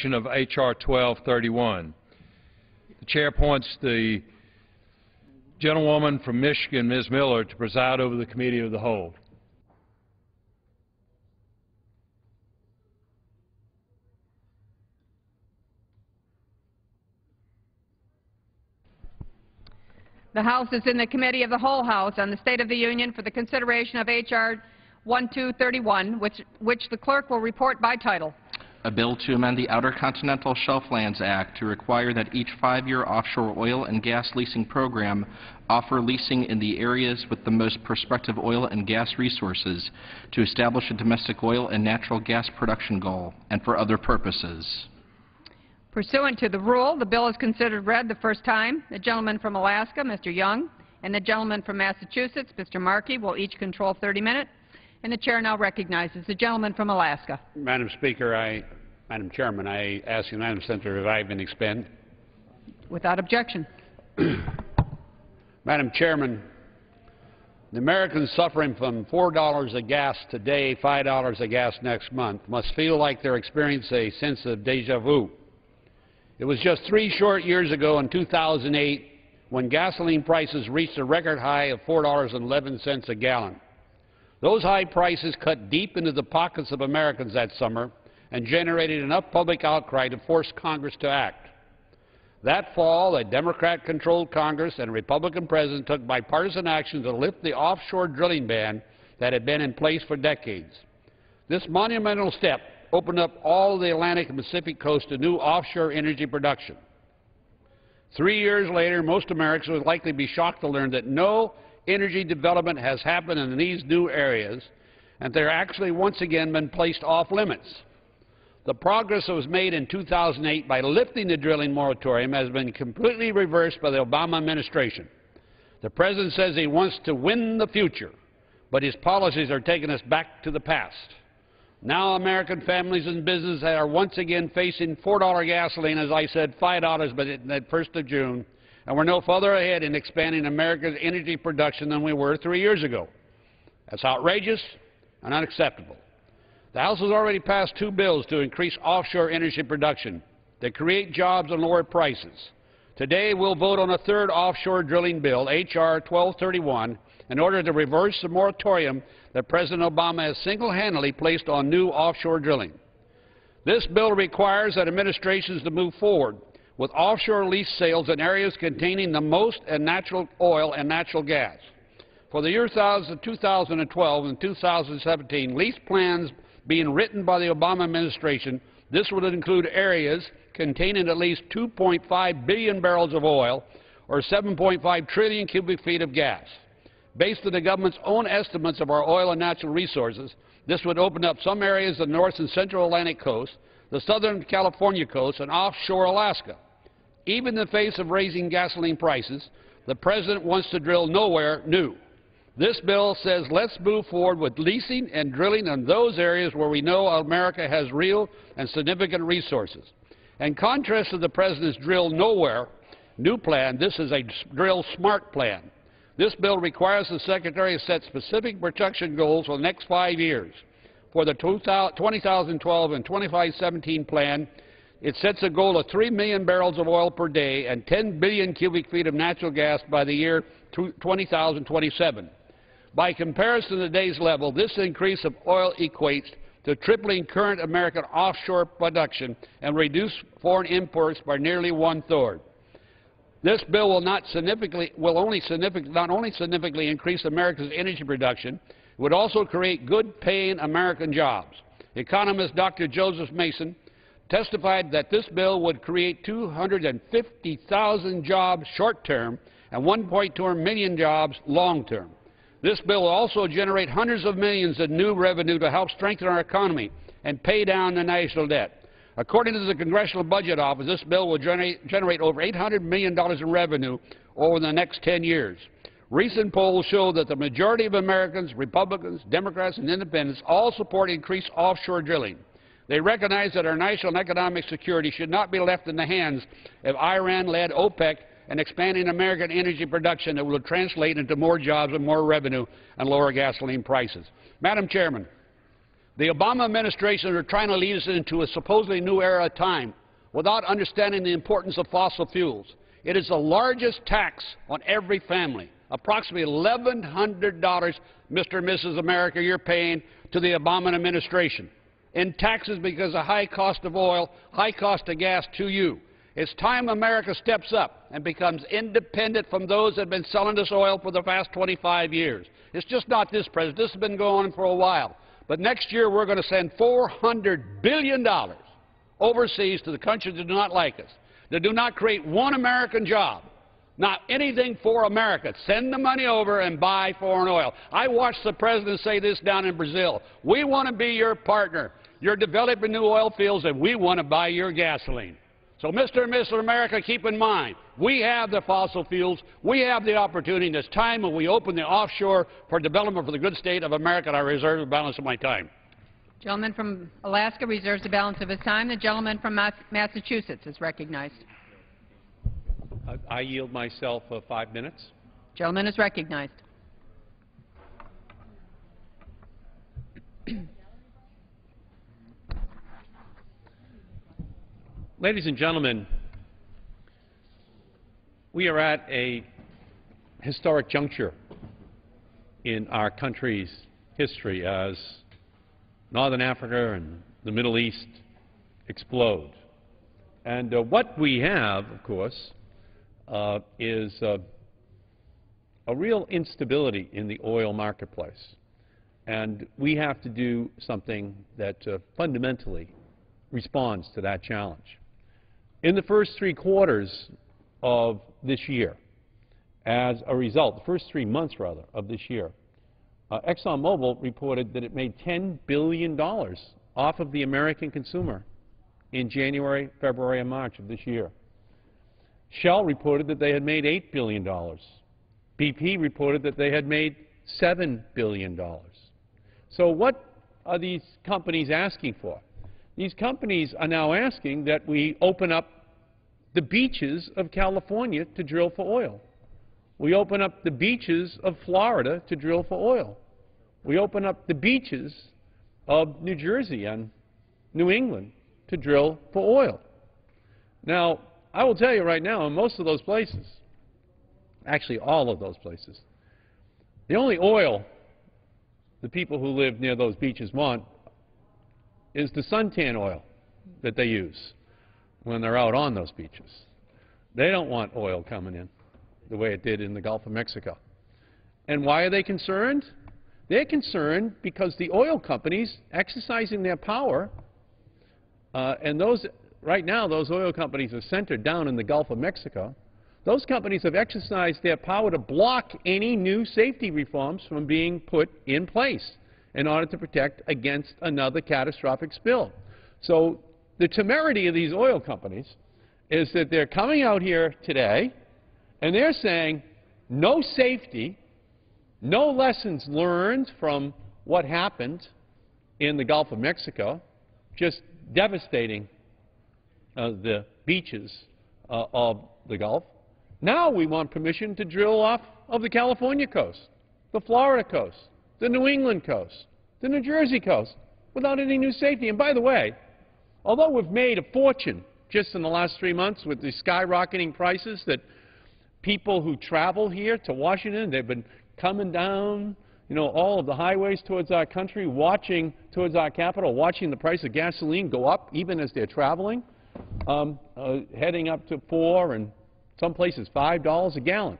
of H.R. 1231. The Chair appoints the gentlewoman from Michigan, Ms. Miller, to preside over the Committee of the Whole. The House is in the Committee of the Whole House on the State of the Union for the consideration of H.R. 1231, which the clerk will report by title. A bill to amend the Outer Continental Shelf Lands Act to require that each 5-year offshore oil and gas leasing program offer leasing in the areas with the most prospective oil and gas resources to establish a domestic oil and natural gas production goal and for other purposes. Pursuant to the rule, the bill is considered read the first time. The gentleman from Alaska, Mr. Young, and the gentleman from Massachusetts, Mr. Markey, will each control 30 minutes. And the Chair now recognizes the gentleman from Alaska. Madam Speaker, Madam Chairman, I ask the United States to revive and expend. Without objection. Madam Chairman, the Americans suffering from $4 a gas today, $5 a gas next month, must feel like they're experiencing a sense of deja vu. It was just 3 short years ago in 2008 when gasoline prices reached a record high of $4.11 a gallon. Those high prices cut deep into the pockets of Americans that summer and generated enough public outcry to force Congress to act. That fall, a Democrat-controlled Congress and a Republican president took bipartisan action to lift the offshore drilling ban that had been in place for decades. This monumental step opened up all the Atlantic and Pacific coast to new offshore energy production. 3 years later, most Americans would likely be shocked to learn that no energy development has happened in these new areas, and they're actually once again been placed off limits. The progress that was made in 2008 by lifting the drilling moratorium has been completely reversed by the Obama administration. The President says he wants to win the future, but his policies are taking us back to the past. Now American families and businesses are once again facing $4 gasoline, as I said, $5 by the 1st of June, and we're no further ahead in expanding America's energy production than we were 3 years ago. That's outrageous and unacceptable. The House has already passed 2 bills to increase offshore energy production, to create jobs and lower prices. Today we'll vote on a 3rd offshore drilling bill, H.R. 1231, in order to reverse the moratorium that President Obama has single-handedly placed on new offshore drilling. This bill requires that administrations to move forward with offshore lease sales in areas containing the most natural oil and natural gas. For the years 2012 and 2017, lease plans being written by the Obama administration, this would include areas containing at least 2.5 billion barrels of oil or 7.5 trillion cubic feet of gas. Based on the government's own estimates of our oil and natural resources, this would open up some areas of the North and Central Atlantic coast, the Southern California coast, and offshore Alaska. Even in the face of raising gasoline prices, the President wants to drill nowhere new. This bill says let's move forward with leasing and drilling in those areas where we know America has real and significant resources. In contrast to the President's drill nowhere new plan, this is a drill smart plan. This bill requires the Secretary to set specific production goals for the next 5 years. For the 2012 and 2017 plan, it sets a goal of 3 million barrels of oil per day and 10 billion cubic feet of natural gas by the year 2027. By comparison to today's level, this increase of oil equates to tripling current American offshore production and reduce foreign imports by nearly 1/3. This bill will not only significantly increase America's energy production, it would also create good-paying American jobs. Economist Dr. Joseph Mason testified that this bill would create 250,000 jobs short-term and 1.2 million jobs long-term. This bill will also generate hundreds of millions in new revenue to help strengthen our economy and pay down the national debt. According to the Congressional Budget Office, this bill will generate over $800 million in revenue over the next 10 years. Recent polls show that the majority of Americans, Republicans, Democrats, and Independents all support increased offshore drilling. They recognize that our national economic security should not be left in the hands of Iran-led OPEC and expanding American energy production that will translate into more jobs and more revenue and lower gasoline prices. Madam Chairman, The Obama administration are trying to lead us into a supposedly new era of time without understanding the importance of fossil fuels. It is the largest tax on every family. Approximately $1,100, Mr. and Mrs. America, you're paying to the Obama administration in taxes because of high cost of oil, high cost of gas to you. It's time America steps up and becomes independent from those that have been selling us oil for the past 25 years. It's just not this president. This has been going on for a while. But next year we're going to send $400 billion overseas to the countries that do not like us, that do not create one American job. Not anything for America. Send the money over and buy foreign oil. I watched the president say this down in Brazil. We want to be your partner. You're developing new oil fields, and we want to buy your gasoline. So, Mr. and Mrs. America, keep in mind, we have the fossil fuels. We have the opportunity. It's time when we open the offshore for development for the good state of America, and I reserve the balance of my time. Gentleman from Alaska reserves the balance of his time. The gentleman from Massachusetts is recognized. I yield myself 5 minutes. Gentleman is recognized. Ladies and gentlemen, we are at a historic juncture in our country's history as Northern Africa and the Middle East explode. And what we have, of course, is a real instability in the oil marketplace. And we have to do something that fundamentally responds to that challenge. In the first 3 quarters of this year, as a result, the first 3 months, rather, of this year, ExxonMobil reported that it made $10 billion off of the American consumer in January, February, and March of this year. Shell reported that they had made $8 billion. BP reported that they had made $7 billion. So what are these companies asking for? These companies are now asking that we open up the beaches of California to drill for oil. We open up the beaches of Florida to drill for oil. We open up the beaches of New Jersey and New England to drill for oil. Now, I will tell you right now, in most of those places, actually all of those places, the only oil the people who live near those beaches want is the suntan oil that they use when they're out on those beaches. They don't want oil coming in the way it did in the Gulf of Mexico. And why are they concerned? They're concerned because the oil companies exercising their power, and right now those oil companies are centered down in the Gulf of Mexico. Those companies have exercised their power to block any new safety reforms from being put in place in order to protect against another catastrophic spill. So the temerity of these oil companies is that they're coming out here today and they're saying no safety, no lessons learned from what happened in the Gulf of Mexico, just devastating the beaches of the Gulf. Now we want permission to drill off of the California coast, the Florida coast, the New England coast, the New Jersey coast, without any new safety. And by the way, although we've made a fortune just in the last 3 months with the skyrocketing prices that people who travel here to Washington, they've been coming down, you know, all of the highways towards our country, watching towards our capital, watching the price of gasoline go up even as they're traveling, heading up to $4 and some places $5 a gallon.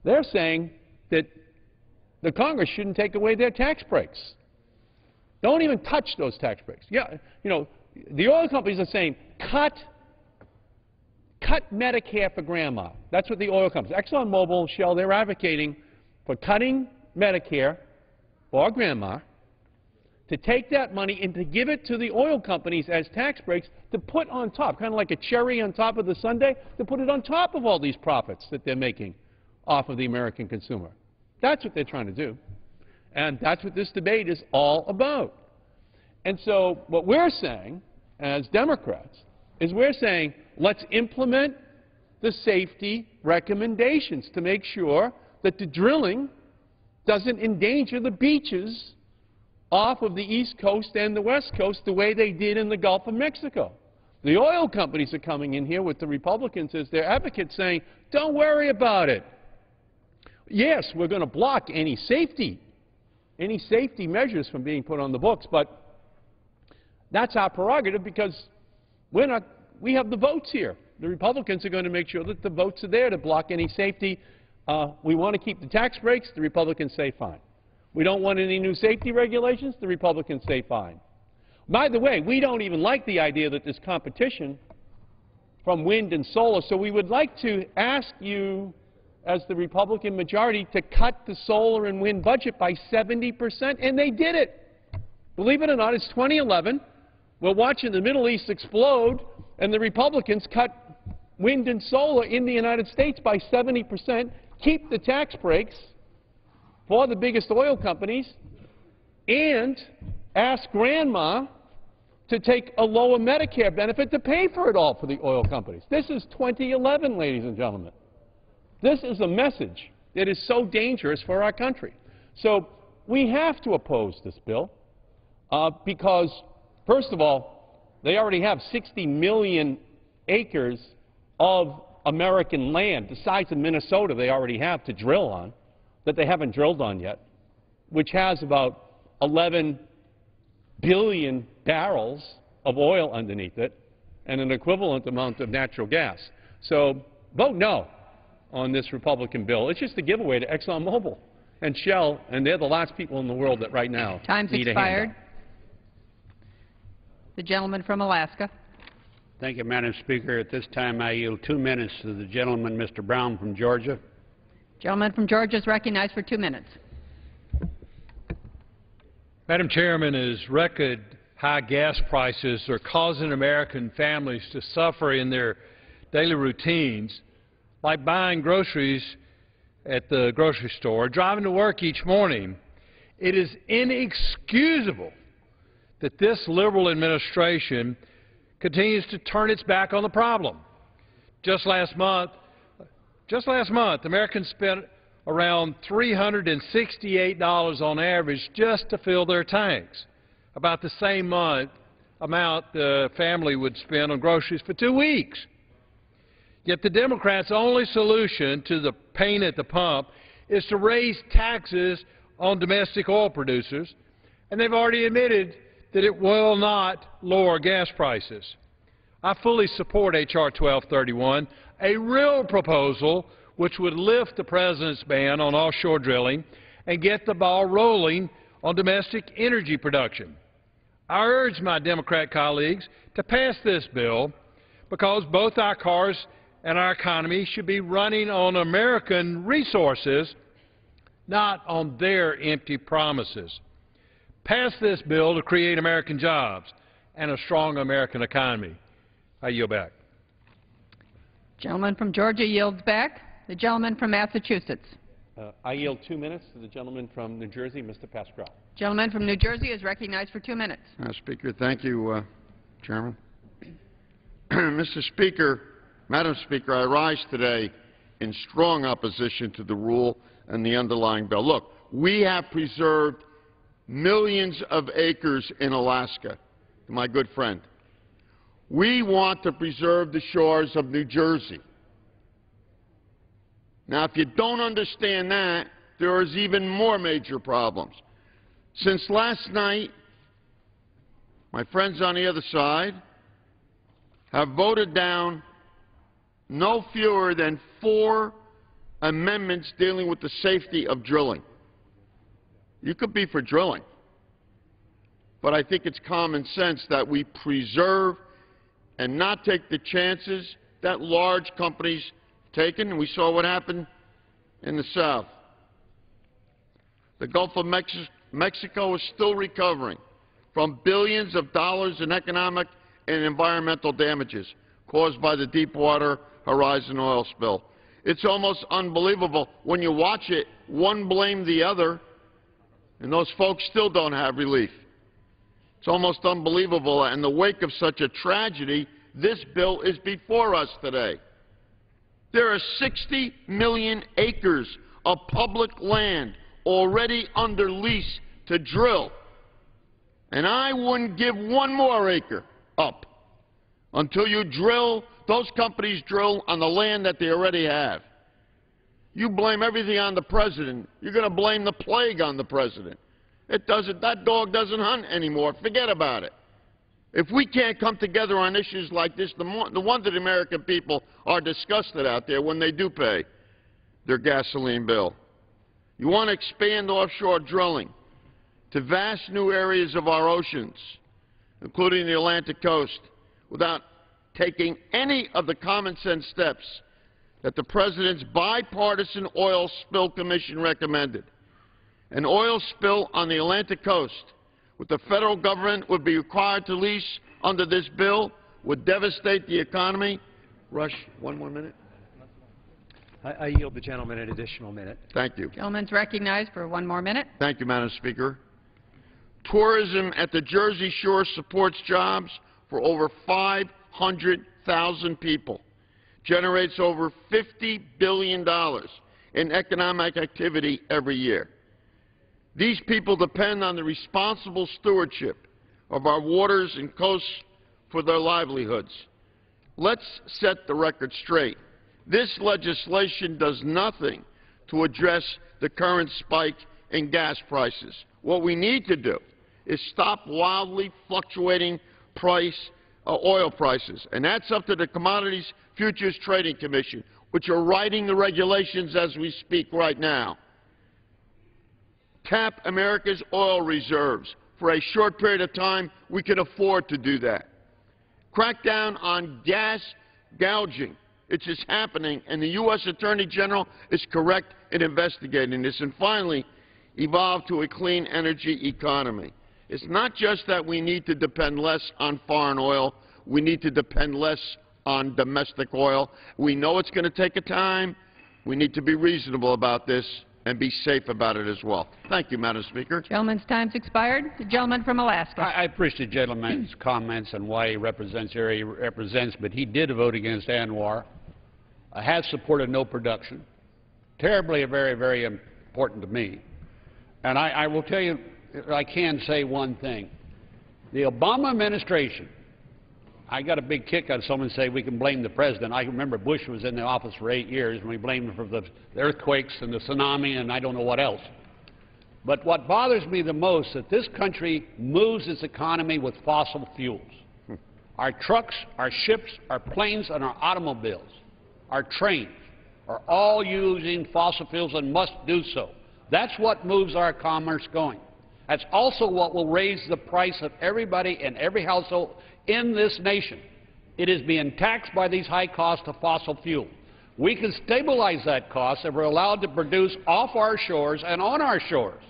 They're saying that the Congress shouldn't take away their tax breaks. Don't even touch those tax breaks. Yeah, you know, the oil companies are saying cut Medicare for grandma. That's what the oil companies, ExxonMobil, Shell, they're advocating for cutting Medicare for grandma, to take that money and to give it to the oil companies as tax breaks to put on top, kind of like a cherry on top of the sundae, to put it on top of all these profits that they're making off of the American consumer. That's what they're trying to do. And that's what this debate is all about. And so what we're saying as Democrats is we're saying let's implement the safety recommendations to make sure that the drilling doesn't endanger the beaches off of the East Coast and the West Coast the way they did in the Gulf of Mexico. The oil companies are coming in here with the Republicans as their advocates saying, don't worry about it. Yes, we're going to block any safety measures from being put on the books, but that's our prerogative because we have the votes here. The Republicans are going to make sure that the votes are there to block any safety. We want to keep the tax breaks. The Republicans say fine. We don't want any new safety regulations. The Republicans say fine. By the way, we don't even like the idea that there's competition from wind and solar, so we would like to ask you, as the Republican majority, to cut the solar and wind budget by 70%, and they did it. Believe it or not, it's 2011. We're watching the Middle East explode, and the Republicans cut wind and solar in the United States by 70%, keep the tax breaks for the biggest oil companies, and ask Grandma to take a lower Medicare benefit to pay for it all for the oil companies. This is 2011, ladies and gentlemen. This is a message that is so dangerous for our country. So we have to oppose this bill because, first of all, they already have 60 million acres of American land, the size of Minnesota they already have to drill on, that they haven't drilled on yet, which has about 11 billion barrels of oil underneath it and an equivalent amount of natural gas. So vote no on this Republican bill. It's just a giveaway to ExxonMobil and Shell, and they're the last people in the world that right now Time's need expired. a handout. The gentleman from Alaska. Thank you, Madam Speaker. At this time, I yield 2 minutes to the gentleman, Mr. Brown from Georgia. Gentleman from Georgia is recognized for 2 minutes. Madam Chairman, as record high gas prices are causing American families to suffer in their daily routines, like buying groceries at the grocery store, driving to work each morning, it is inexcusable that this liberal administration continues to turn its back on the problem. Just last month, Americans spent around $368 on average just to fill their tanks, about the same amount the family would spend on groceries for 2 weeks. Yet the Democrats' only solution to the pain at the pump is to raise taxes on domestic oil producers, and they've already admitted that it will not lower gas prices. I fully support H.R. 1231, a real proposal which would lift the President's ban on offshore drilling and get the ball rolling on domestic energy production. I urge my Democrat colleagues to pass this bill because both our cars and our economy should be running on American resources, not on their empty promises. Pass this bill to create American jobs and a strong American economy. I yield back. Gentleman from Georgia yields back. The gentleman from Massachusetts. I yield 2 minutes to the gentleman from New Jersey, Mr. Pascrell. Gentleman from New Jersey is recognized for 2 minutes. Speaker, thank you, Chairman. Mr. Speaker, Madam Speaker, I rise today in strong opposition to the rule and the underlying bill. Look, we have preserved millions of acres in Alaska, my good friend. We want to preserve the shores of New Jersey. Now, if you don't understand that, there is even more major problems. Since last night, my friends on the other side have voted down no fewer than 4 amendments dealing with the safety of drilling. You could be for drilling, but I think it's common sense that we preserve and not take the chances that large companies taken, and we saw what happened in the South. The Gulf of Mexico is still recovering from billions of dollars in economic and environmental damages caused by the Deepwater Horizon oil spill. It's almost unbelievable. When you watch it, one blamed the other, and those folks still don't have relief. It's almost unbelievable. In the wake of such a tragedy, this bill is before us today. There are 60 million acres of public land already under lease to drill And I wouldn't give one more acre up until you drill, those companies drill on the land that they already have. You blame everything on the president. You're going to blame the plague on the president. That dog doesn't hunt anymore. Forget about it. If we can't come together on issues like this, the wonder the American people are disgusted out there when they do pay their gasoline bill. You want to expand offshore drilling to vast new areas of our oceans, including the Atlantic coast, without taking any of the common sense steps that the President's bipartisan oil spill commission recommended. An oil spill on the Atlantic coast, which the federal government would be required to lease under this bill, would devastate the economy. Rush, one more minute. I yield the gentleman an additional minute. Thank you. Gentleman's recognized for 1 more minute. Thank you, Madam Speaker. Tourism at the Jersey Shore supports jobs for over 500,000 people, generates over $50 billion in economic activity every year. These people depend on the responsible stewardship of our waters and coasts for their livelihoods. Let's set the record straight. This legislation does nothing to address the current spike in gas prices. What we need to do is stop wildly fluctuating oil prices, and that's up to the Commodities Futures Trading Commission, which are writing the regulations as we speak right now. Tap America's oil reserves. For a short period of time, we can afford to do that. Crack down on gas gouging. It's just happening, and the U.S. Attorney General is correct in investigating this. And finally, evolve to a clean energy economy. It's not just that we need to depend less on foreign oil. We need to depend less on domestic oil. We know it's going to take a time. We need to be reasonable about this and be safe about it as well. Thank you, Madam Speaker. Gentleman's time's expired. The gentleman from Alaska. I appreciate the gentleman's comments and why he represents the area he represents, but he did vote against ANWR, has supported no production. Terribly, very, very important to me. And I will tell you, I can say one thing. The Obama administration, I got a big kick out of someone saying we can blame the president. I remember Bush was in the office for 8 years, and we blamed him for the earthquakes and the tsunami and I don't know what else. But what bothers me the most is that this country moves its economy with fossil fuels. Our trucks, our ships, our planes, and our automobiles, our trains are all using fossil fuels and must do so. That's what moves our commerce going. That's also what will raise the price of everybody in every household in this nation. It is being taxed by these high costs of fossil fuel. We can stabilize that cost if we're allowed to produce off our shores and on our shores.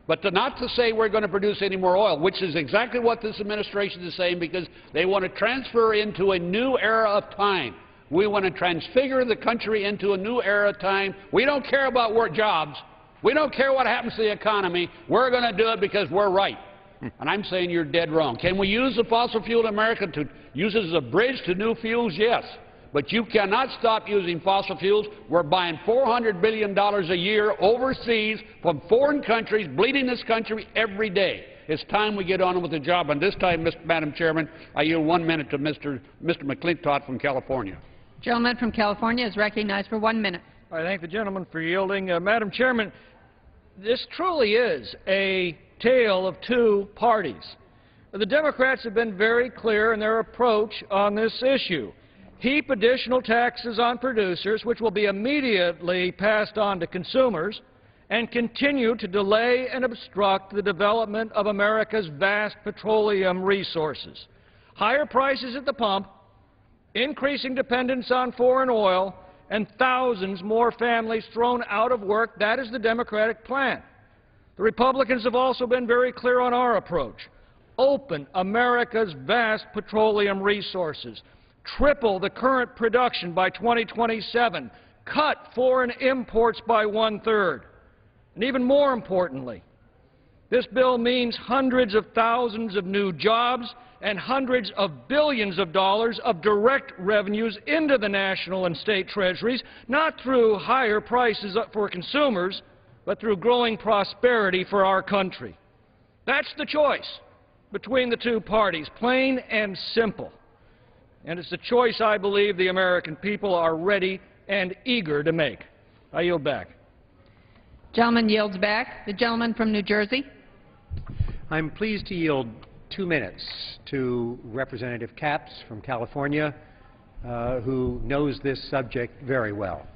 But not to say we're going to produce any more oil, which is exactly what this administration is saying, because they want to transfer into a new era of time. We want to transfigure the country into a new era of time. We don't care about work jobs. We don't care what happens to the economy. We're going to do it because we're right. And I'm saying you're dead wrong. Can we use the fossil fuel in America to use it as a bridge to new fuels? Yes. But you cannot stop using fossil fuels. We're buying $400 billion a year overseas from foreign countries, bleeding this country every day. It's time we get on with the job. And this time, Madam Chairman, I yield 1 minute to Mr. McClintock from California. Gentleman from California is recognized for 1 minute. I thank the gentleman for yielding. Madam Chairman, this truly is a tale of two parties. The Democrats have been very clear in their approach on this issue. Heap additional taxes on producers, which will be immediately passed on to consumers, and continue to delay and obstruct the development of America's vast petroleum resources. Higher prices at the pump, increasing dependence on foreign oil, and thousands more families thrown out of work. That is the Democratic plan. The Republicans have also been very clear on our approach. Open America's vast petroleum resources. Triple the current production by 2027. Cut foreign imports by 1/3. And even more importantly, this bill means hundreds of thousands of new jobs and hundreds of billions of dollars of direct revenues into the national and state treasuries, not through higher prices for consumers, but through growing prosperity for our country. That's the choice. between the two parties, plain and simple. And it's a choice I believe the American people are ready and eager to make. I yield back. Gentleman yields back. The gentleman from New Jersey. I'm pleased to yield 2 minutes to Representative Capps from California, who knows this subject very well.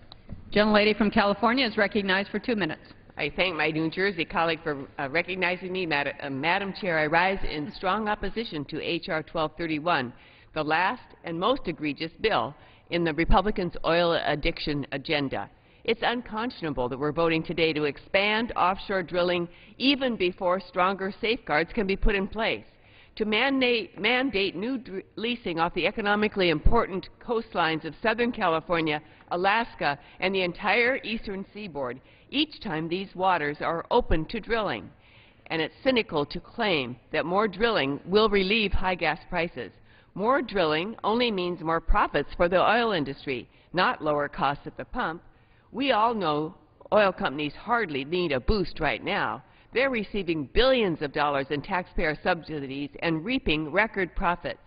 Gentlelady from California is recognized for 2 minutes. I thank my New Jersey colleague for recognizing me. Madam Chair, I rise in strong opposition to H.R. 1231, the last and most egregious bill in the Republicans' oil addiction agenda. It's unconscionable that we're voting today to expand offshore drilling even before stronger safeguards can be put in place, to mandate new leasing off the economically important coastlines of Southern California, Alaska, and the entire eastern seaboard each time these waters are open to drilling. And it's cynical to claim that more drilling will relieve high gas prices. More drilling only means more profits for the oil industry, not lower costs at the pump. We all know oil companies hardly need a boost right now. They're receiving billions of dollars in taxpayer subsidies and reaping record profits.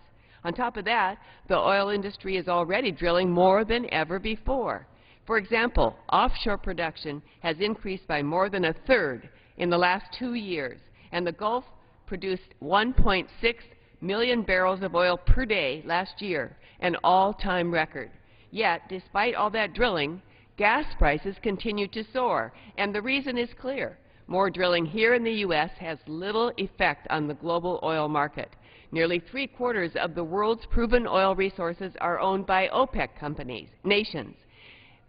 On top of that, the oil industry is already drilling more than ever before. For example, offshore production has increased by more than 1/3 in the last 2 years, and the Gulf produced 1.6 million barrels of oil per day last year, an all-time record. Yet, despite all that drilling, gas prices continue to soar, and the reason is clear. More drilling here in the U.S. has little effect on the global oil market. Nearly 3/4 of the world's proven oil resources are owned by OPEC nations.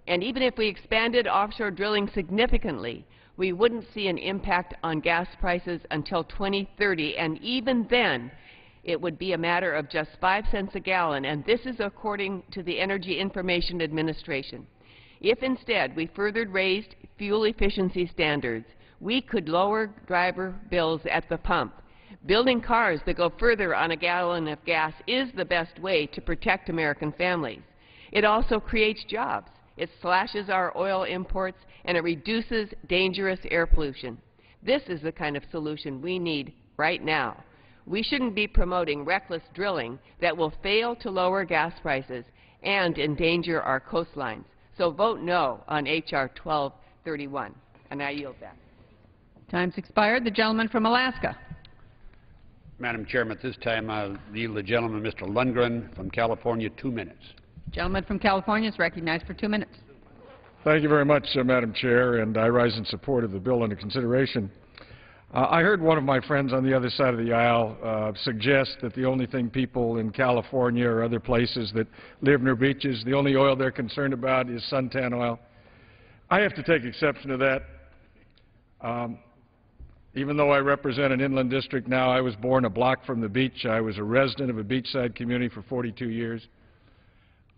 And even if we expanded offshore drilling significantly, we wouldn't see an impact on gas prices until 2030, and even then, it would be a matter of just 5 cents a gallon, and this is according to the Energy Information Administration. If instead we further raised fuel efficiency standards, we could lower driver bills at the pump. Building cars that go further on a gallon of gas is the best way to protect American families. It also creates jobs. It slashes our oil imports, and it reduces dangerous air pollution. This is the kind of solution we need right now. We shouldn't be promoting reckless drilling that will fail to lower gas prices and endanger our coastlines. So vote no on H.R. 1231. And I yield back. Time's expired. The gentleman from Alaska. Madam Chairman, at this time I'll yield the gentleman, Mr. Lundgren from California, 2 minutes. Gentleman from California is recognized for 2 minutes. Thank you very much, Madam Chair, and I rise in support of the bill under consideration. I heard one of my friends on the other side of the aisle suggest that the only thing people in California or other places that live near beaches, the only oil they're concerned about is suntan oil. I have to take exception to that. Even though I represent an inland district now, I was born a block from the beach. I was a resident of a beachside community for 42 years.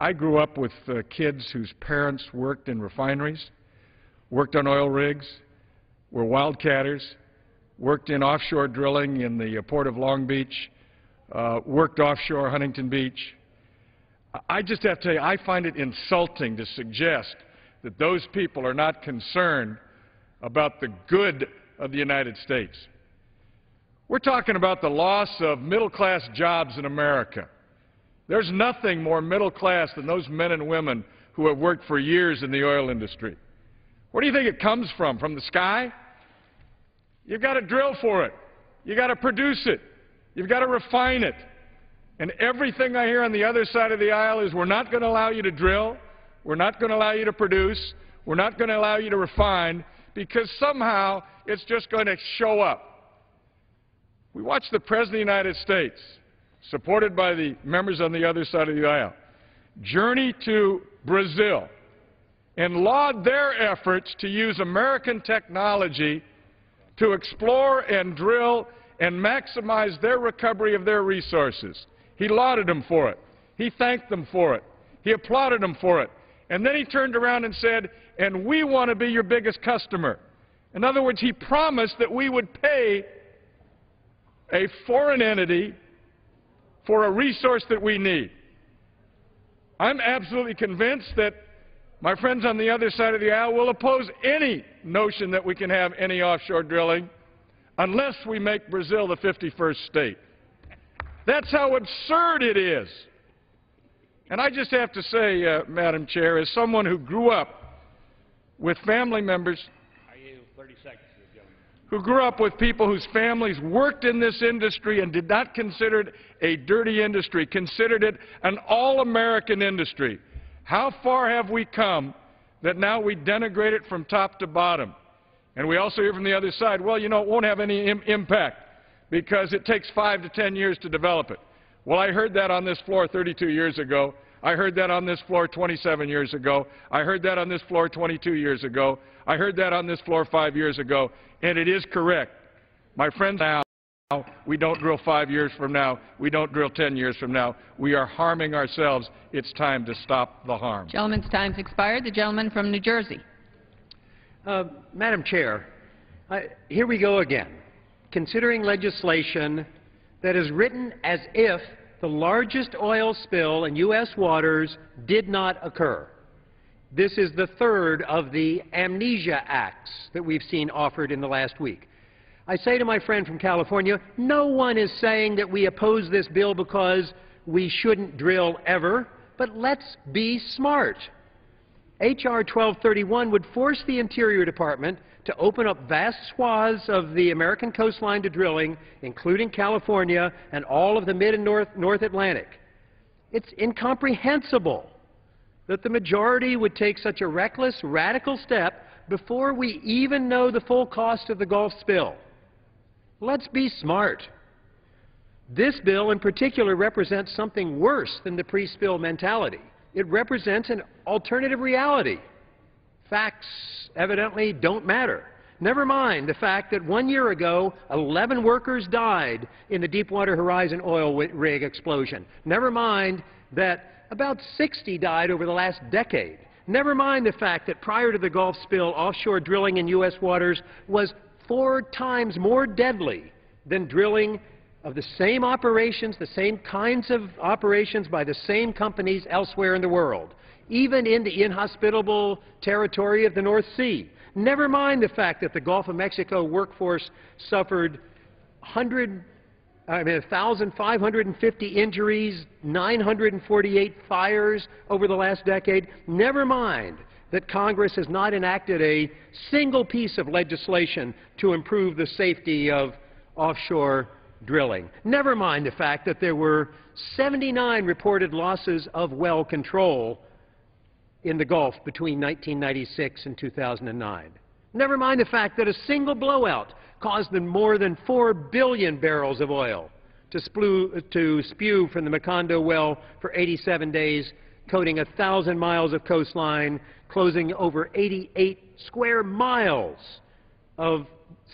I grew up with kids whose parents worked in refineries, worked on oil rigs, were wildcatters, worked in offshore drilling in the port of Long Beach, worked offshore Huntington Beach. I just have to tell you, I find it insulting to suggest that those people are not concerned about the good of the United States. We're talking about the loss of middle-class jobs in America. There's nothing more middle-class than those men and women who have worked for years in the oil industry. Where do you think it comes from? From the sky? You've got to drill for it. You've got to produce it. You've got to refine it. And everything I hear on the other side of the aisle is we're not going to allow you to drill. We're not going to allow you to produce. We're not going to allow you to refine because somehow it's just going to show up. We watched the President of the United States, supported by the members on the other side of the aisle, journey to Brazil and laud their efforts to use American technology to explore and drill and maximize their recovery of their resources. He lauded them for it. He thanked them for it. He applauded them for it. And then he turned around and said, and we want to be your biggest customer. In other words, he promised that we would pay a foreign entity for a resource that we need. I'm absolutely convinced that my friends on the other side of the aisle will oppose any notion that we can have any offshore drilling unless we make Brazil the 51st state. That's how absurd it is. And I just have to say, Madam Chair, as someone who grew up with family members who grew up with people whose families worked in this industry and did not consider it a dirty industry, considered it an all-American industry. How far have we come that now we denigrate it from top to bottom? And we also hear from the other side, well, you know, it won't have any impact because it takes 5 to 10 years to develop it. Well, I heard that on this floor 32 years ago. I heard that on this floor 27 years ago. I heard that on this floor 22 years ago. I heard that on this floor 5 years ago. And it is correct. My friends, now, we don't drill 5 years from now. We don't drill 10 years from now. We are harming ourselves. It's time to stop the harm. Gentleman's time's expired. The gentleman from New Jersey. Madam Chair, here we go again, considering legislation that is written as if the largest oil spill in U.S. waters did not occur. This is the third of the amnesia acts that we've seen offered in the last week. I say to my friend from California, no one is saying that we oppose this bill because we shouldn't drill ever, but let's be smart. H.R. 1231 would force the Interior Department to open up vast swaths of the American coastline to drilling, including California and all of the mid and North Atlantic. It's incomprehensible that the majority would take such a reckless, radical step before we even know the full cost of the Gulf spill. Let's be smart. This bill in particular represents something worse than the pre-spill mentality. It represents an alternative reality. Facts evidently don't matter. Never mind the fact that 1 year ago, 11 workers died in the Deepwater Horizon oil rig explosion. Never mind that about 60 died over the last decade. Never mind the fact that prior to the Gulf spill, offshore drilling in U.S. waters was 4 times more deadly than drilling of the same operations, the same kinds of operations by the same companies elsewhere in the world, even in the inhospitable territory of the North Sea. Never mind the fact that the Gulf of Mexico workforce suffered 1,550 injuries, 948 fires over the last decade. Never mind that Congress has not enacted a single piece of legislation to improve the safety of offshore drilling. Never mind the fact that there were 79 reported losses of well control in the Gulf between 1996 and 2009. Never mind the fact that a single blowout caused more than 4 billion barrels of oil to spew from the Macondo well for 87 days, coating 1,000 miles of coastline, closing over 88 square miles of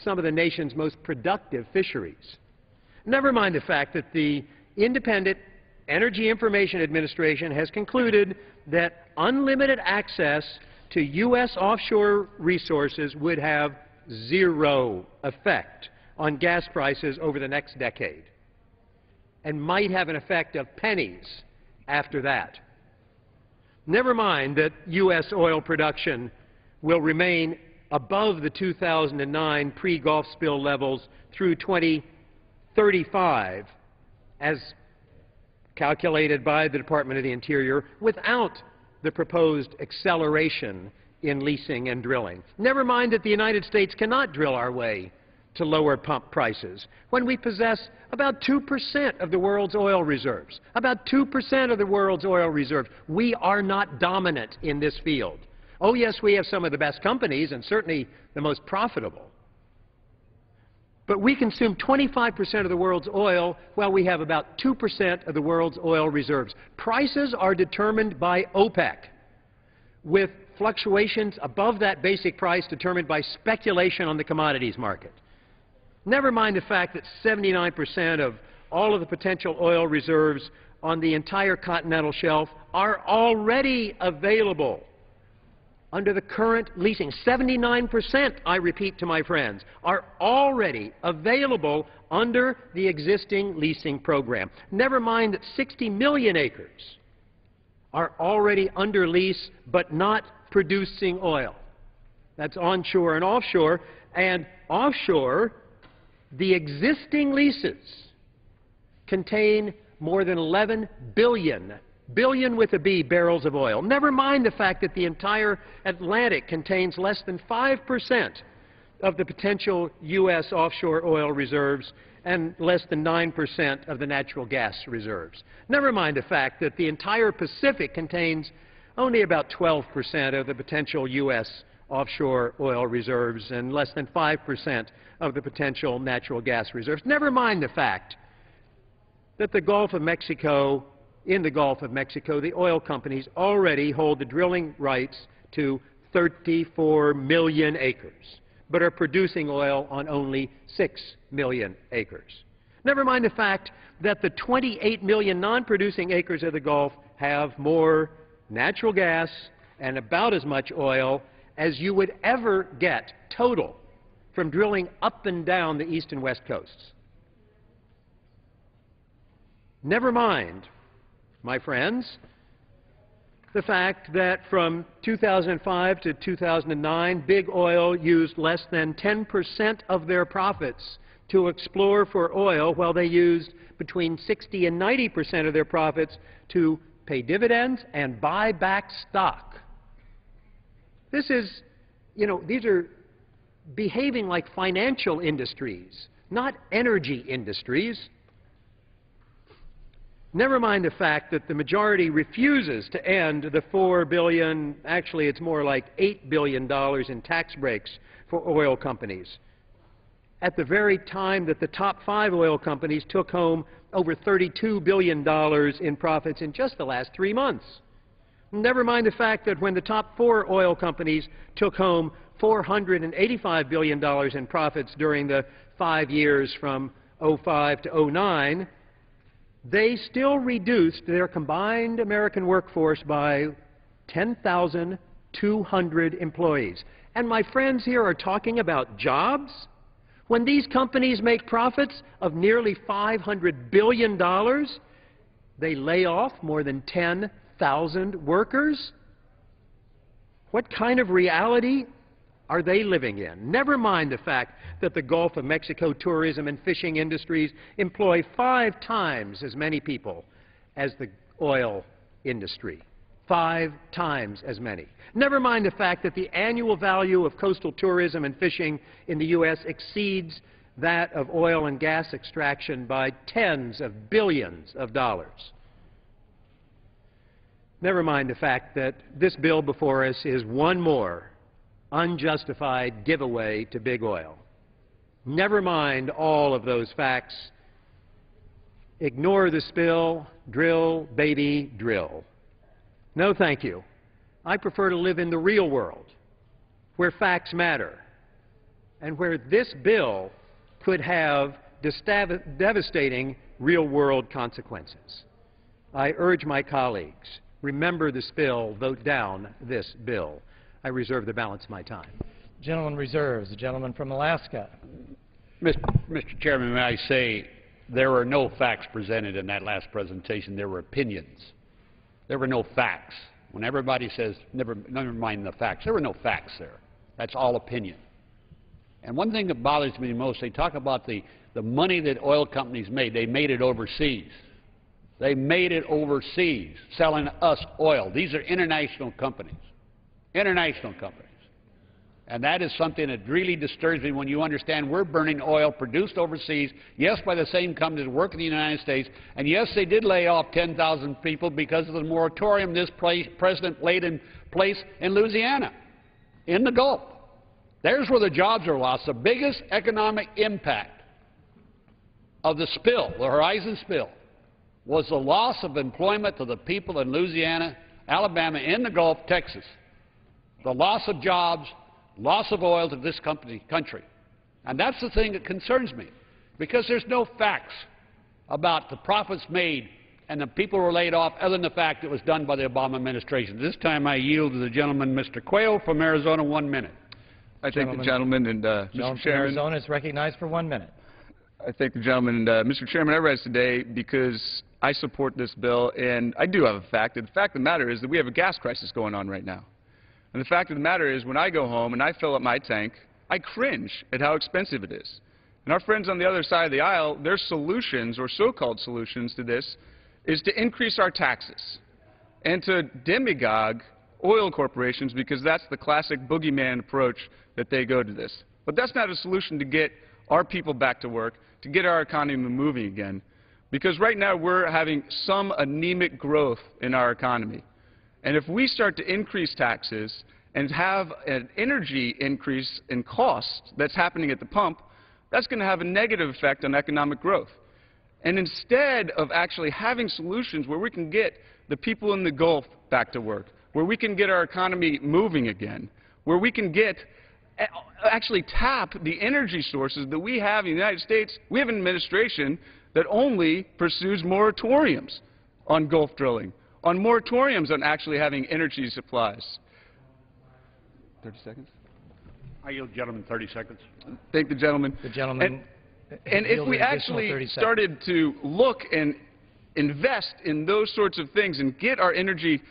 some of the nation's most productive fisheries. Never mind the fact that the independent Energy Information Administration has concluded that unlimited access to U.S. offshore resources would have zero effect on gas prices over the next decade and might have an effect of pennies after that. Never mind that U.S. oil production will remain above the 2009 pre-Gulf spill levels through 2035 as calculated by the Department of the Interior without the proposed acceleration in leasing and drilling. Never mind that the United States cannot drill our way to lower pump prices when we possess about 2% of the world's oil reserves. About 2% of the world's oil reserves. We are not dominant in this field. Oh, yes, we have some of the best companies and certainly the most profitable. But we consume 25% of the world's oil while we have about 2% of the world's oil reserves. Prices are determined by OPEC, with fluctuations above that basic price determined by speculation on the commodities market. Never mind the fact that 79% of all of the potential oil reserves on the entire continental shelf are already available under the current leasing. 79%, I repeat to my friends, are already available under the existing leasing program. Never mind that 60 million acres are already under lease but not producing oil. That's onshore and offshore. And offshore, the existing leases contain more than 11 billion with a B, barrels of oil. Never mind the fact that the entire Atlantic contains less than 5% of the potential U.S. offshore oil reserves and less than 9% of the natural gas reserves. Never mind the fact that the entire Pacific contains only about 12% of the potential U.S. offshore oil reserves and less than 5% of the potential natural gas reserves. Never mind the fact that the Gulf of Mexico, in the Gulf of Mexico, the oil companies already hold the drilling rights to 34 million acres, but are producing oil on only 6 million acres. Never mind the fact that the 28 million non-producing acres of the Gulf have more natural gas and about as much oil as you would ever get total from drilling up and down the east and west coasts. Never mind, my friends, the fact that from 2005 to 2009, big oil used less than 10% of their profits to explore for oil, while they used between 60 and 90% of their profits to pay dividends and buy back stock. This is, these are behaving like financial industries, not energy industries. Never mind the fact that the majority refuses to end the $4 billion, actually it's more like $8 billion in tax breaks for oil companies, at the very time that the top 5 oil companies took home over $32 billion in profits in just the last 3 months. Never mind the fact that when the top 4 oil companies took home $485 billion in profits during the 5 years from 2005 to 2009, they still reduced their combined American workforce by 10,200 employees. And my friends here are talking about jobs? When these companies make profits of nearly $500 billion, they lay off more than 10,000 workers? What kind of reality are they living in? Never mind the fact that the Gulf of Mexico tourism and fishing industries employ 5 times as many people as the oil industry. 5 times as many. Never mind the fact that the annual value of coastal tourism and fishing in the U.S. exceeds that of oil and gas extraction by tens of billions of dollars. Never mind the fact that this bill before us is one more unjustified giveaway to big oil. Never mind all of those facts. Ignore the spill, drill, baby, drill. No, thank you. I prefer to live in the real world, where facts matter, and where this bill could have devastating real-world consequences. I urge my colleagues, remember the spill, vote down this bill. I reserve the balance of my time. Gentleman reserves. The gentleman from Alaska. Mr. Chairman, may I say there were no facts presented in that last presentation. There were opinions. There were no facts. When everybody says, never mind the facts, there were no facts there. That's all opinion. And one thing that bothers me most, they talk about the money that oil companies made. They made it overseas. They made it overseas, selling us oil. These are international companies. International companies. And that is something that really disturbs me when you understand we're burning oil produced overseas, yes, by the same companies that work in the United States, and yes, they did lay off 10,000 people because of the moratorium this president laid in place in Louisiana, in the Gulf. There's where the jobs are lost. The biggest economic impact of the spill, the Horizon spill, was the loss of employment to the people in Louisiana, Alabama, in the Gulf, Texas. The loss of jobs, loss of oil to this country. And that's the thing that concerns me, because there's no facts about the profits made and the people who were laid off other than the fact it was done by the Obama administration. This time I yield to the gentleman, Mr. Quayle from Arizona, 1 minute. I thank the gentleman and Mr. Chairman. Arizona is recognized for 1 minute. I thank the gentleman and Mr. Chairman, I rise today because I support this bill, and I do have a fact. And the fact of the matter is that we have a gas crisis going on right now. And the fact of the matter is, when I go home and I fill up my tank, I cringe at how expensive it is. And our friends on the other side of the aisle, their solutions, or so-called solutions to this, is to increase our taxes and to demagogue oil corporations, because that's the classic boogeyman approach that they go to this. But that's not a solution to get our people back to work, to get our economy moving again, because right now we're having some anemic growth in our economy. And if we start to increase taxes and have an energy increase in cost that's happening at the pump, that's going to have a negative effect on economic growth. And instead of actually having solutions where we can get the people in the Gulf back to work, where we can get our economy moving again, where we can get actually tap the energy sources that we have in the United States, we have an administration that only pursues moratoriums on Gulf drilling, on moratoriums on actually having energy supplies. 30 seconds? I yield the gentleman 30 seconds. Thank the gentleman. The gentleman. And if we actually started to look and invest in those sorts of things and get our energy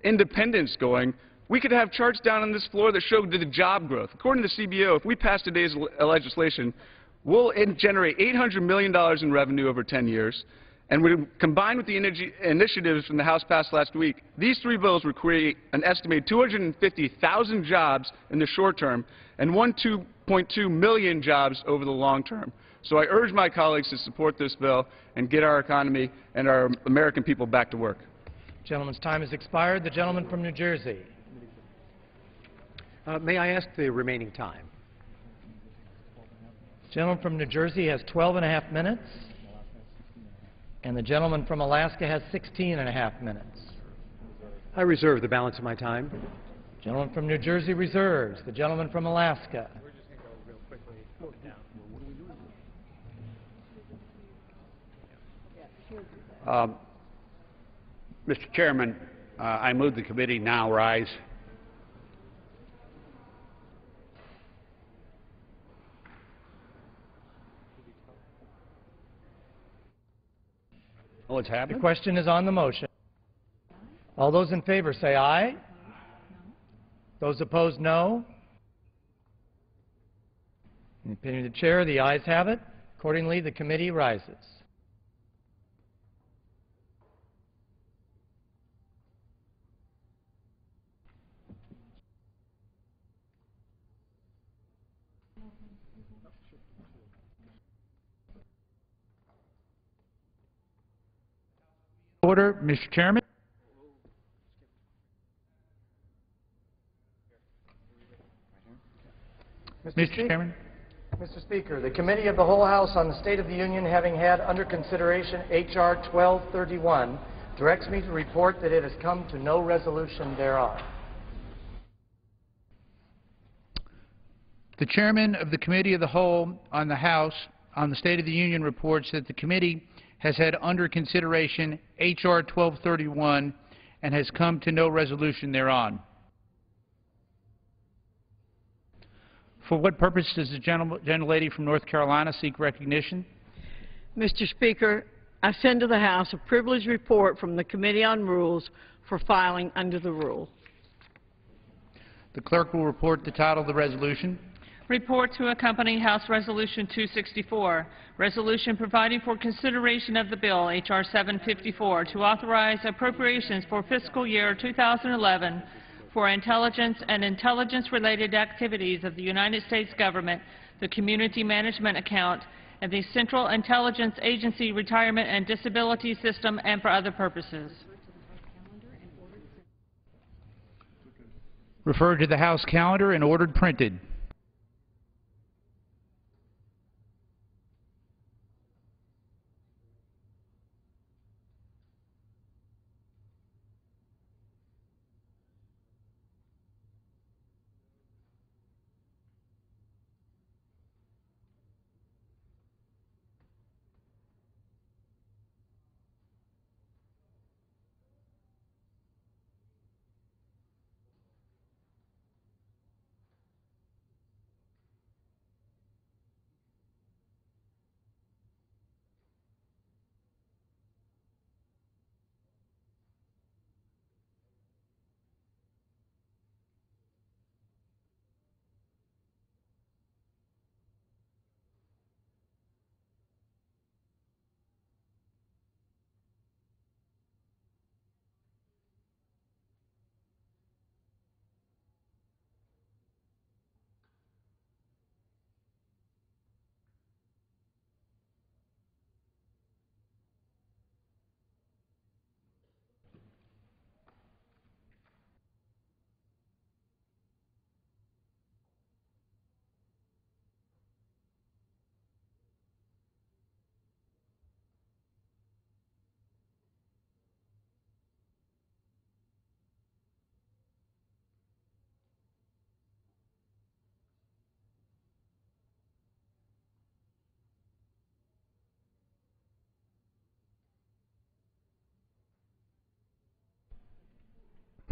independence going, we could have charts down on this floor that show the job growth. According to the CBO, if we pass today's legislation, we'll generate $800 million in revenue over 10 years. And combined with the energy initiatives from the House passed last week, these three bills would create an estimated 250,000 jobs in the short term and 2.2 million jobs over the long term. So I urge my colleagues to support this bill and get our economy and our American people back to work. Gentleman's time has expired. The gentleman from New Jersey. May I ask the remaining time? Gentleman from New Jersey has 12.5 minutes. And the gentleman from Alaska has 16.5 minutes. I reserve the balance of my time. Gentleman from New Jersey reserves. The gentleman from Alaska. Mr. Chairman, I move the committee now rise. Oh, it's happening? The question is on the motion. All those in favor say aye. Those opposed, no. In the opinion of the chair, the ayes have it. Accordingly, the committee rises. Order, Mr. Chairman. Mr. Chairman. Mr. Speaker, the Committee of the Whole House on the State of the Union, having had under consideration H.R. 1231, directs me to report that it has come to no resolution thereon. The Chairman of the Committee of the Whole on the House on the State of the Union reports that the committee has had under consideration H.R. 1231 and has come to no resolution thereon. For what purpose does the gentlelady from North Carolina seek recognition? Mr. Speaker, I send to the House a privileged report from the Committee on Rules for filing under the rule. The clerk will report the title of the resolution. Report to accompany House Resolution 264, resolution providing for consideration of the bill, H.R. 754, to authorize appropriations for fiscal year 2011 for intelligence and intelligence-related activities of the United States government, the Community Management Account, and the Central Intelligence Agency Retirement and Disability System, and for other purposes. Referred to the House calendar and ordered printed.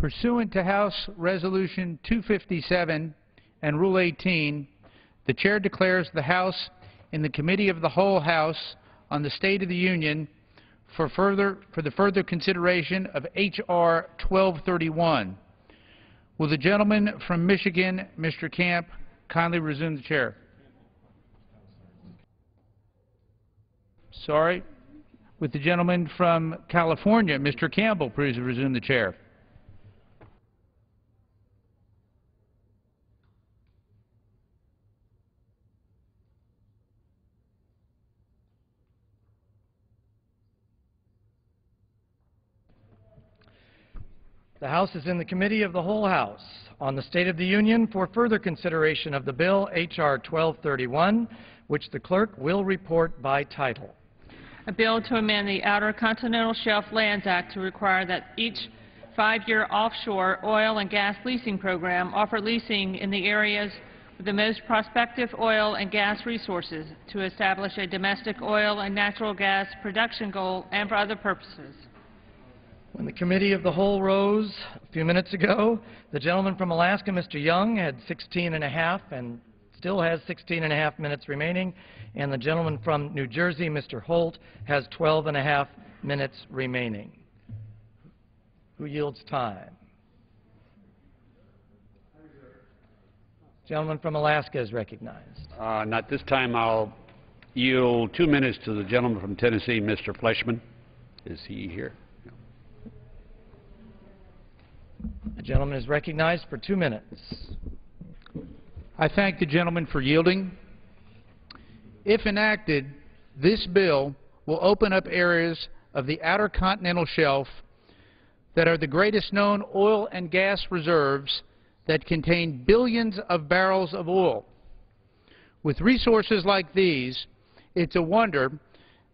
Pursuant to House Resolution 257 and Rule 18, the Chair declares the House in the Committee of the Whole House on the State of the Union for the further consideration of H.R. 1231. Will the gentleman from Michigan, Mr. Camp, kindly resume the chair? Sorry. Would the gentleman from California, Mr. Campbell, please resume the chair? The House is in the Committee of the Whole House on the State of the Union for further consideration of the bill, H.R. 1231, which the clerk will report by title. A bill to amend the Outer Continental Shelf Lands Act to require that each 5-year offshore oil and gas leasing program offer leasing in the areas with the most prospective oil and gas resources to establish a domestic oil and natural gas production goal and for other purposes. When the Committee of the Whole rose a few minutes ago, the gentleman from Alaska, Mr. Young, had 16.5 and still has 16.5 minutes remaining, and the gentleman from New Jersey, Mr. Holt, has 12.5 minutes remaining. Who yields time? Gentleman from Alaska is recognized. Not this time. I'll yield 2 minutes to the gentleman from Tennessee, Mr. Fleshman. Is he here? The gentleman is recognized for 2 minutes. I thank the gentleman for yielding. If enacted, this bill will open up areas of the Outer Continental Shelf that are the greatest known oil and gas reserves that contain billions of barrels of oil. With resources like these, it's a wonder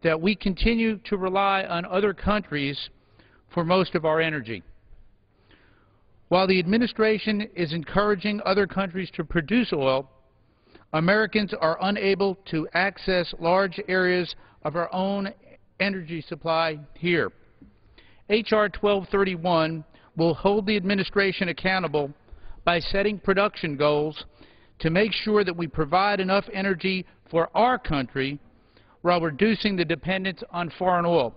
that we continue to rely on other countries for most of our energy. While the administration is encouraging other countries to produce oil, Americans are unable to access large areas of our own energy supply here. H.R. 1231 will hold the administration accountable by setting production goals to make sure that we provide enough energy for our country while reducing the dependence on foreign oil.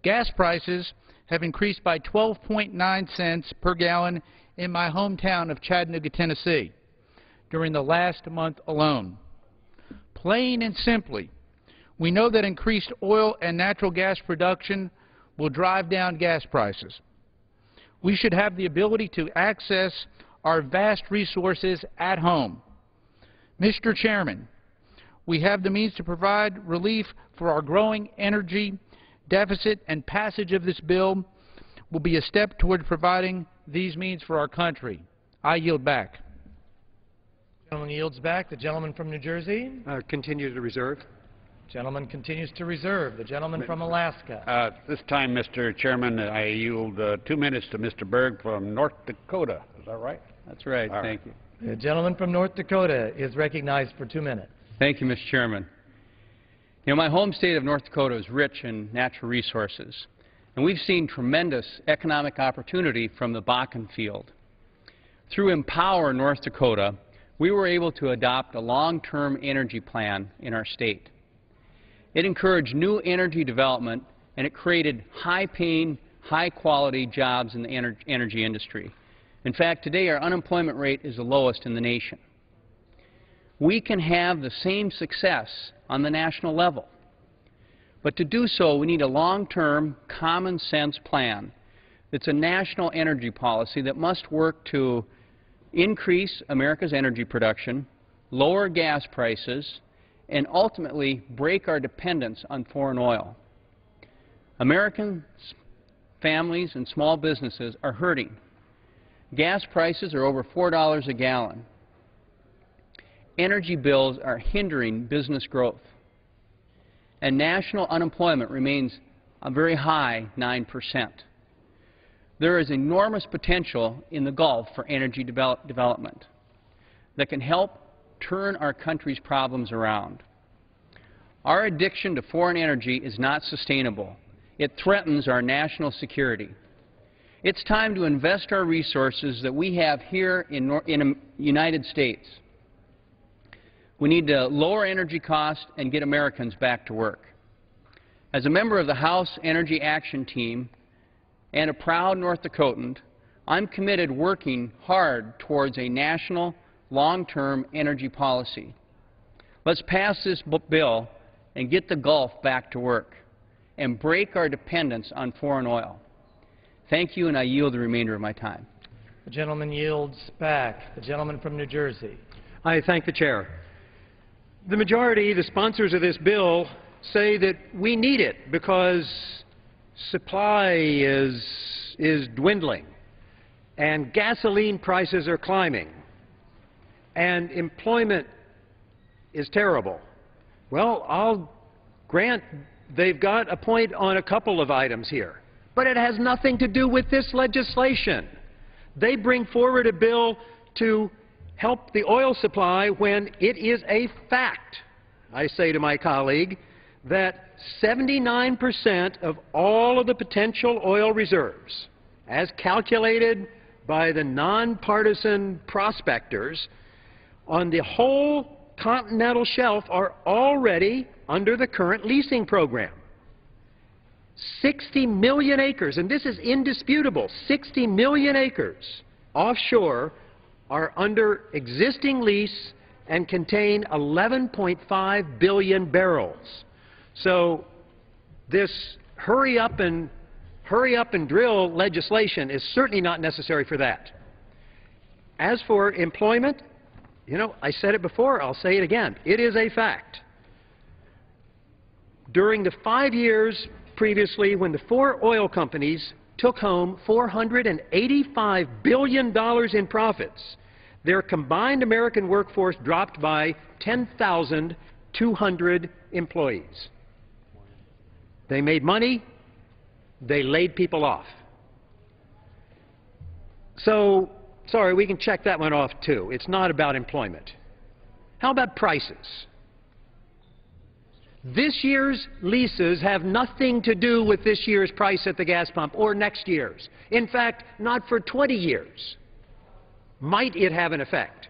Gas prices have increased by 12.9 cents per gallon in my hometown of Chattanooga, Tennessee, during the last month alone. Plain and simply, we know that increased oil and natural gas production will drive down gas prices. We should have the ability to access our vast resources at home. Mr. Chairman, we have the means to provide relief for our growing energy deficit, and passage of this bill will be a step toward providing these means for our country. I yield back. The gentleman yields back. The gentleman from New Jersey? Continue to reserve. Gentleman continues to reserve. The gentleman from Alaska. This time, Mr. Chairman, I yield 2 minutes to Mr. Berg from North Dakota. Is that right? That's right. All Thank right. you. The gentleman from North Dakota is recognized for 2 minutes. Thank you, Mr. Chairman. You know, my home state of North Dakota is rich in natural resources, and we've seen tremendous economic opportunity from the Bakken field. Through Empower North Dakota, we were able to adopt a long-term energy plan in our state. It encouraged new energy development, and it created high-paying, high-quality jobs in the energy industry. In fact, today our unemployment rate is the lowest in the nation. We can have the same success on the national level. But to do so, we need a long-term, common-sense plan that's a national energy policy that must work to increase America's energy production, lower gas prices, and ultimately break our dependence on foreign oil. American families and small businesses are hurting. Gas prices are over $4 a gallon. Energy bills are hindering business growth. And national unemployment remains a very high 9%. There is enormous potential in the Gulf for energy development that can help turn our country's problems around. Our addiction to foreign energy is not sustainable. It threatens our national security. It's time to invest our resources that we have here in the United States. We need to lower energy costs and get Americans back to work. As a member of the House Energy Action Team and a proud North Dakotan, I'm committed working hard towards a national, long-term energy policy. Let's pass this bill and get the Gulf back to work and break our dependence on foreign oil. Thank you, and I yield the remainder of my time. The gentleman yields back. The gentleman from New Jersey. I thank the chair. The majority, the sponsors of this bill, say that we need it because supply is dwindling and gasoline prices are climbing and employment is terrible. Well, I'll grant they've got a point on a couple of items here, but it has nothing to do with this legislation. They bring forward a bill to help the oil supply when it is a fact, I say to my colleague, that 79% of all of the potential oil reserves, as calculated by the nonpartisan prospectors on the whole continental shelf, are already under the current leasing program. 60 million acres, and this is indisputable, 60 million acres offshore are under existing lease and contain 11.5 billion barrels. So this hurry up and drill legislation is certainly not necessary for that. As for employment, you know, I said it before, I'll say it again. It is a fact. During the 5 years previously, when the 4 oil companies took home $485 billion in profits, their combined American workforce dropped by 10,200 employees. They made money, they laid people off. So, sorry, we can check that one off too. It's not about employment. How about prices? This year's leases have nothing to do with this year's price at the gas pump or next year's. In fact, not for 20 years. Might it have an effect?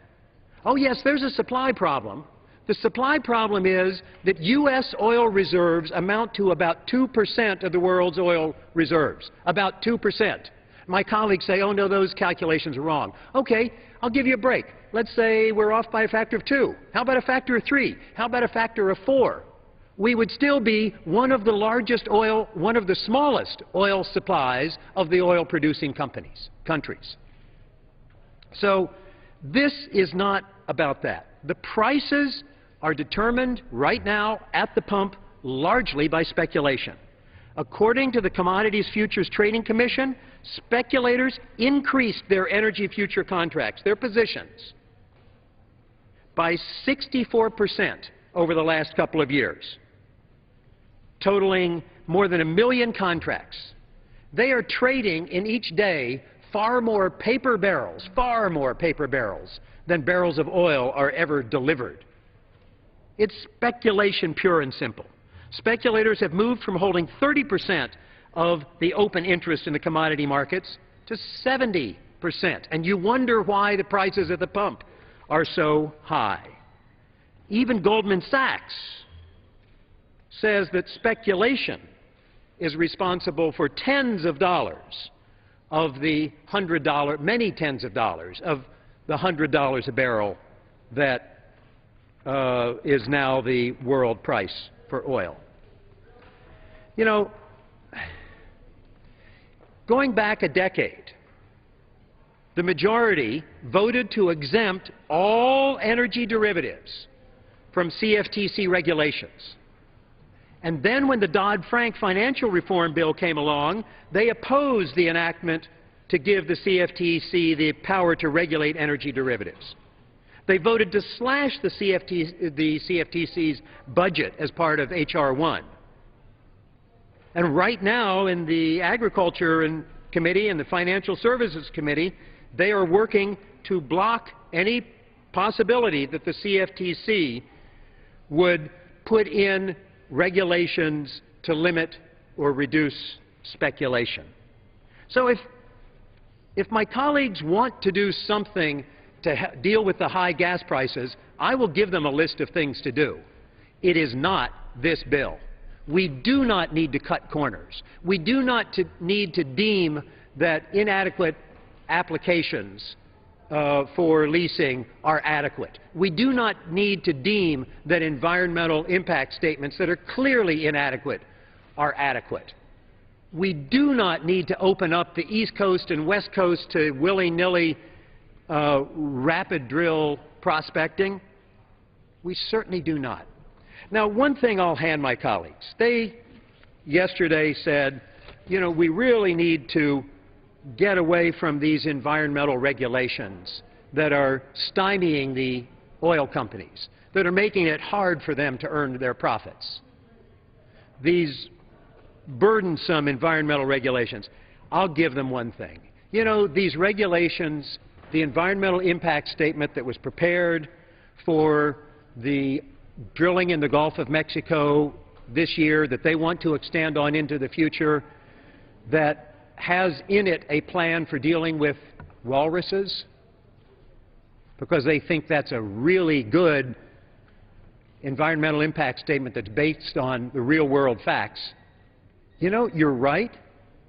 Oh yes, there's a supply problem. The supply problem is that U.S. oil reserves amount to about 2% of the world's oil reserves. About 2%. My colleagues say, oh no, those calculations are wrong. Okay, I'll give you a break. Let's say we're off by a factor of 2. How about a factor of 3? How about a factor of 4? We would still be one of the largest oil, one of the smallest oil supplies of the oil-producing countries. So this is not about that. The prices are determined right now at the pump largely by speculation. According to the Commodities Futures Trading Commission, speculators increased their energy future contracts, their positions, by 64% over the last couple of years, totaling more than 1 million contracts. They are trading in each day far more paper barrels than barrels of oil are ever delivered. It's speculation pure and simple. Speculators have moved from holding 30% of the open interest in the commodity markets to 70%. And you wonder why the prices at the pump are so high. Even Goldman Sachs says that speculation is responsible for tens of dollars of the $100, many tens of dollars of the $100 a barrel that is now the world price for oil. You know, going back a decade, the majority voted to exempt all energy derivatives from CFTC regulations. And then when the Dodd-Frank financial reform bill came along, they opposed the enactment to give the CFTC the power to regulate energy derivatives. They voted to slash the CFTC's budget as part of H.R. 1. And right now in the Agriculture Committee and the Financial Services Committee, they are working to block any possibility that the CFTC would put in regulations to limit or reduce speculation. So if If my colleagues want to do something to deal with the high gas prices, I will give them a list of things to do. It is not this bill. We do not need to cut corners. We do not need to deem that inadequate applications for leasing are adequate. We do not need to deem that environmental impact statements that are clearly inadequate are adequate. We do not need to open up the East Coast and West Coast to willy-nilly rapid drill prospecting. We certainly do not. Now, one thing I'll hand my colleagues. They yesterday said, you know, we really need to get away from these environmental regulations that are stymieing the oil companies, that are making it hard for them to earn their profits. These burdensome environmental regulations. I'll give them one thing. You know, these regulations, the environmental impact statement that was prepared for the drilling in the Gulf of Mexico this year that they want to extend on into the future, that has in it a plan for dealing with walruses, because they think that's a really good environmental impact statement that's based on the real-world facts. You know, you're right.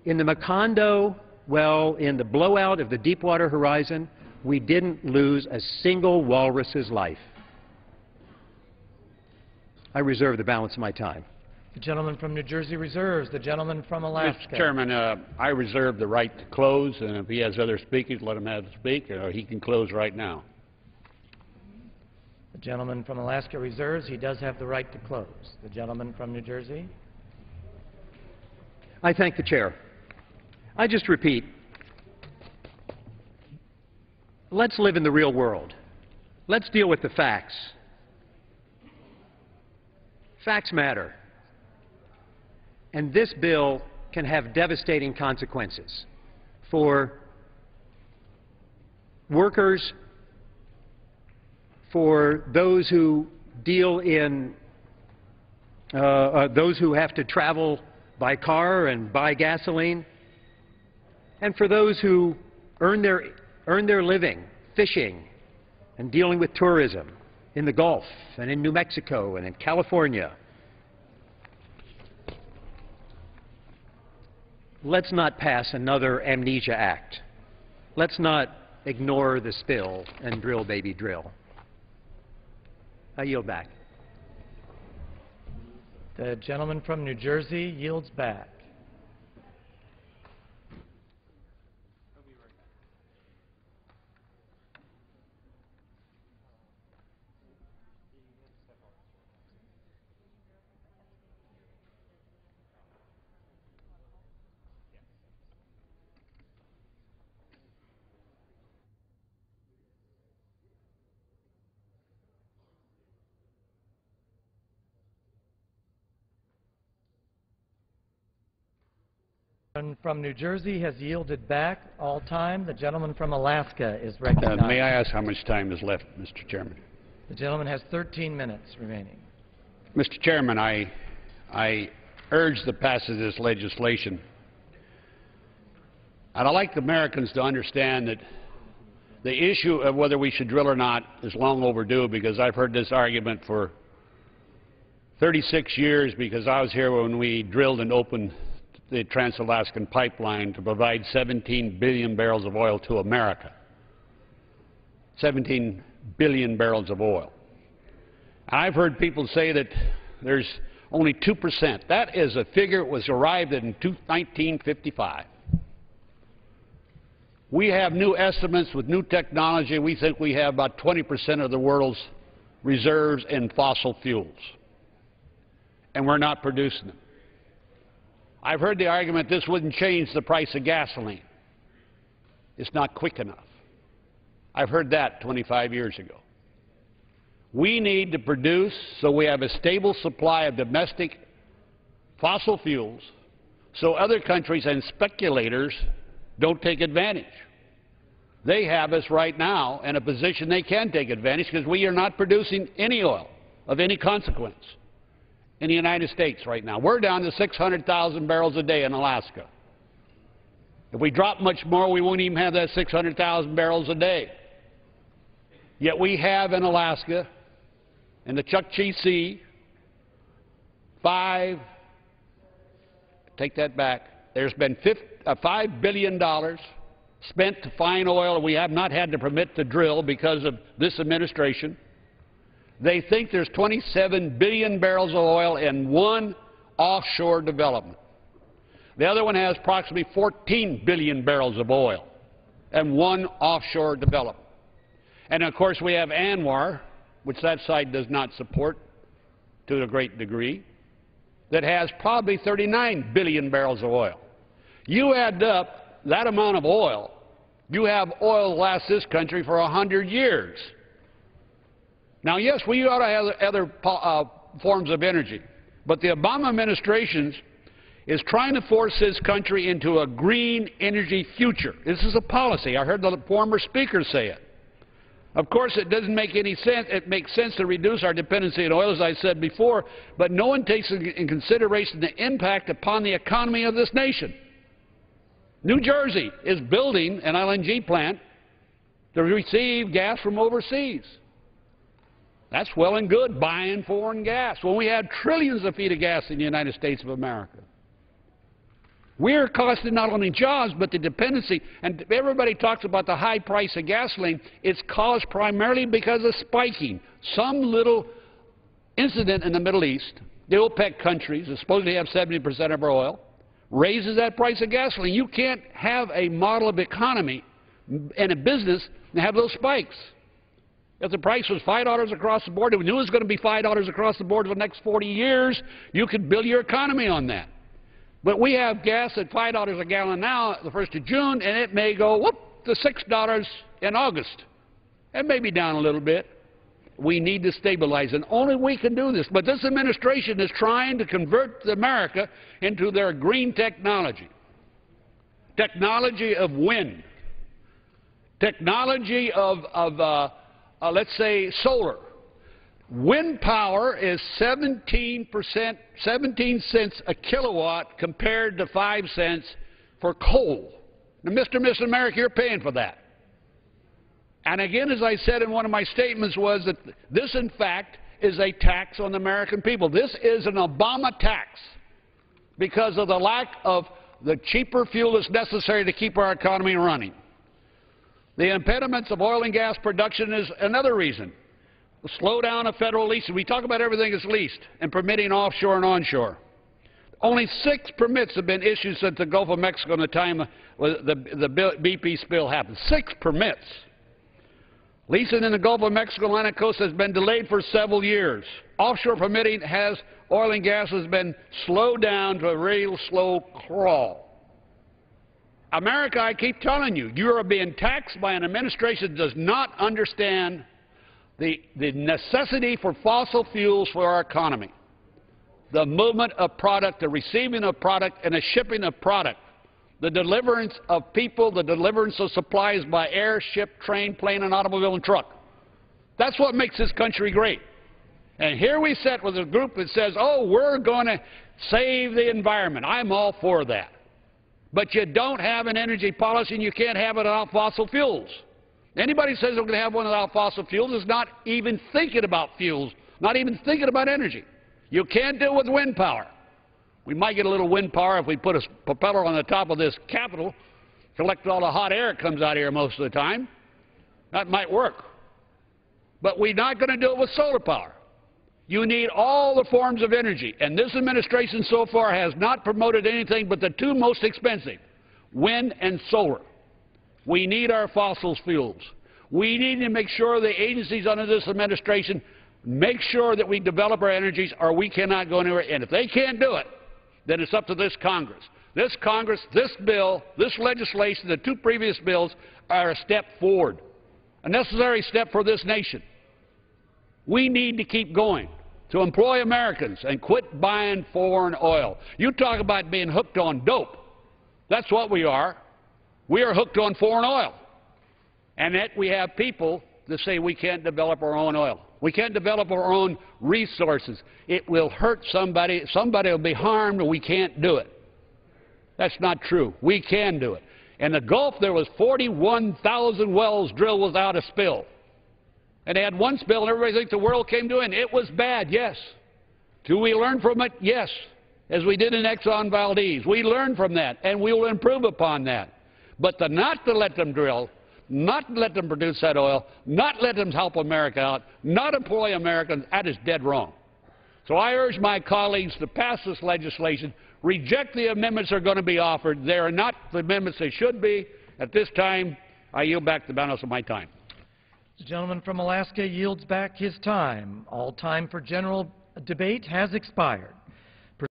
In the Macondo well, in the blowout of the Deepwater Horizon, we didn't lose a single walrus's life. I reserve the balance of my time. The gentleman from New Jersey reserves. The gentleman from Alaska. Mr. Chairman, I reserve the right to close, and if he has other speakers, let him have to speak, or he can close right now. The gentleman from Alaska reserves. He does have the right to close. The gentleman from New Jersey. I thank the chair. I just repeat, let's live in the real world. Let's deal with the facts. Facts matter. And this bill can have devastating consequences for workers, for those who deal in, those who have to travel by car and buy gasoline, and for those who earn their living fishing and dealing with tourism in the Gulf and in New Mexico and in California. Let's not pass another Amnesia Act. Let's not ignore the spill and drill, baby, drill. I yield back. The gentleman from New Jersey yields back. From New Jersey has yielded back all time. The gentleman from Alaska is recognized. May I ask how much time is left, Mr. Chairman? The gentleman has 13 minutes remaining. Mr. Chairman, I urge the passage of this legislation. And I'd like Americans to understand that the issue of whether we should drill or not is long overdue, because I've heard this argument for 36 years, because I was here when we drilled and opened the Trans-Alaskan Pipeline to provide 17 billion barrels of oil to America. 17 billion barrels of oil. And I've heard people say that there's only 2%. That is a figure that was arrived at in 1955. We have new estimates with new technology. We think we have about 20% of the world's reserves in fossil fuels. And we're not producing them. I've heard the argument this wouldn't change the price of gasoline. It's not quick enough. I've heard that 25 years ago. We need to produce so we have a stable supply of domestic fossil fuels so other countries and speculators don't take advantage. They have us right now in a position they can take advantage, because we are not producing any oil of any consequence in the United States right now. We're down to 600,000 barrels a day in Alaska. If we drop much more, we won't even have that 600,000 barrels a day. Yet we have in Alaska, in the Chukchi Sea, take that back, there's been $5 billion spent to find oil, and we have not had the permit to drill because of this administration. They think there's 27 billion barrels of oil in one offshore development. The other one has approximately 14 billion barrels of oil in one offshore development. And of course we have ANWR, which that side does not support to a great degree, that has probably 39 billion barrels of oil. You add up that amount of oil, you have oil that lasts this country for 100 years. Now, yes, we ought to have other forms of energy, but the Obama administration is trying to force this country into a green energy future. This is a policy. I heard the former speaker say it. Of course, it doesn't make any sense. It makes sense to reduce our dependency on oil, as I said before, but no one takes in consideration the impact upon the economy of this nation. New Jersey is building an LNG plant to receive gas from overseas. That's well and good, buying foreign gas, when we have trillions of feet of gas in the United States of America. We're costing not only jobs, but the dependency. And everybody talks about the high price of gasoline. It's caused primarily because of spiking. Some little incident in the Middle East, the OPEC countries, that supposedly have 70% of our oil, raises that price of gasoline. You can't have a model of economy and a business and have those spikes. If the price was $5 across the board, if we knew it was going to be $5 across the board for the next 40 years, you could build your economy on that. But we have gas at $5 a gallon now, the 1st of June, and it may go, whoop, to $6 in August. It may be down a little bit. We need to stabilize, and only we can do this. But this administration is trying to convert America into their green technology. Technology of wind. Technology of let's say, solar. Wind power is 17 cents a kilowatt compared to 5 cents for coal. Now, Mr. and Mrs. America, you're paying for that. And again, as I said in one of my statements, was that this, in fact, is a tax on the American people. This is an Obama tax because of the lack of the cheaper fuel that's necessary to keep our economy running. The impediments of oil and gas production is another reason. The slowdown of federal leasing. We talk about everything that's leased and permitting offshore and onshore. Only 6 permits have been issued since the Gulf of Mexico in the time the BP spill happened. 6 permits. Leasing in the Gulf of Mexico Atlantic coast has been delayed for several years. Offshore permitting has oil and gas has been slowed down to a real slow crawl. America, I keep telling you, you are being taxed by an administration that does not understand the necessity for fossil fuels for our economy. The movement of product, the receiving of product, and the shipping of product. The deliverance of people, the deliverance of supplies by air, ship, train, plane, and automobile and truck. That's what makes this country great. And here we sit with a group that says, oh, we're going to save the environment. I'm all for that. But you don't have an energy policy, and you can't have it without fossil fuels. Anybody says they're going to have one without fossil fuels is not even thinking about fuels, not even thinking about energy. You can't do it with wind power. We might get a little wind power if we put a propeller on the top of this Capitol, collect all the hot air that comes out of here most of the time. That might work. But we're not going to do it with solar power. You need all the forms of energy, and this administration so far has not promoted anything but the 2 most expensive, wind and solar. We need our fossil fuels. We need to make sure the agencies under this administration make sure that we develop our energies, or we cannot go anywhere. And if they can't do it, then it's up to this Congress. This Congress, this bill, this legislation, the 2 previous bills are a step forward, a necessary step for this nation. We need to keep going to employ Americans and quit buying foreign oil. You talk about being hooked on dope. That's what we are. We are hooked on foreign oil. And yet we have people that say we can't develop our own oil. We can't develop our own resources. It will hurt somebody. Somebody will be harmed, and we can't do it. That's not true. We can do it. In the Gulf, there was 41,000 wells drilled without a spill. And they had one spill, and everybody thinks the world came to an end. It was bad, yes. Do we learn from it? Yes, as we did in Exxon Valdez. We learned from that, and we will improve upon that. But not to let them drill, not let them produce that oil, not let them help America out, not employ Americans, that is dead wrong. So I urge my colleagues to pass this legislation, reject the amendments that are going to be offered. They are not the amendments they should be. At this time, I yield back the balance of my time. The gentleman from Alaska yields back his time. All time for general debate has expired.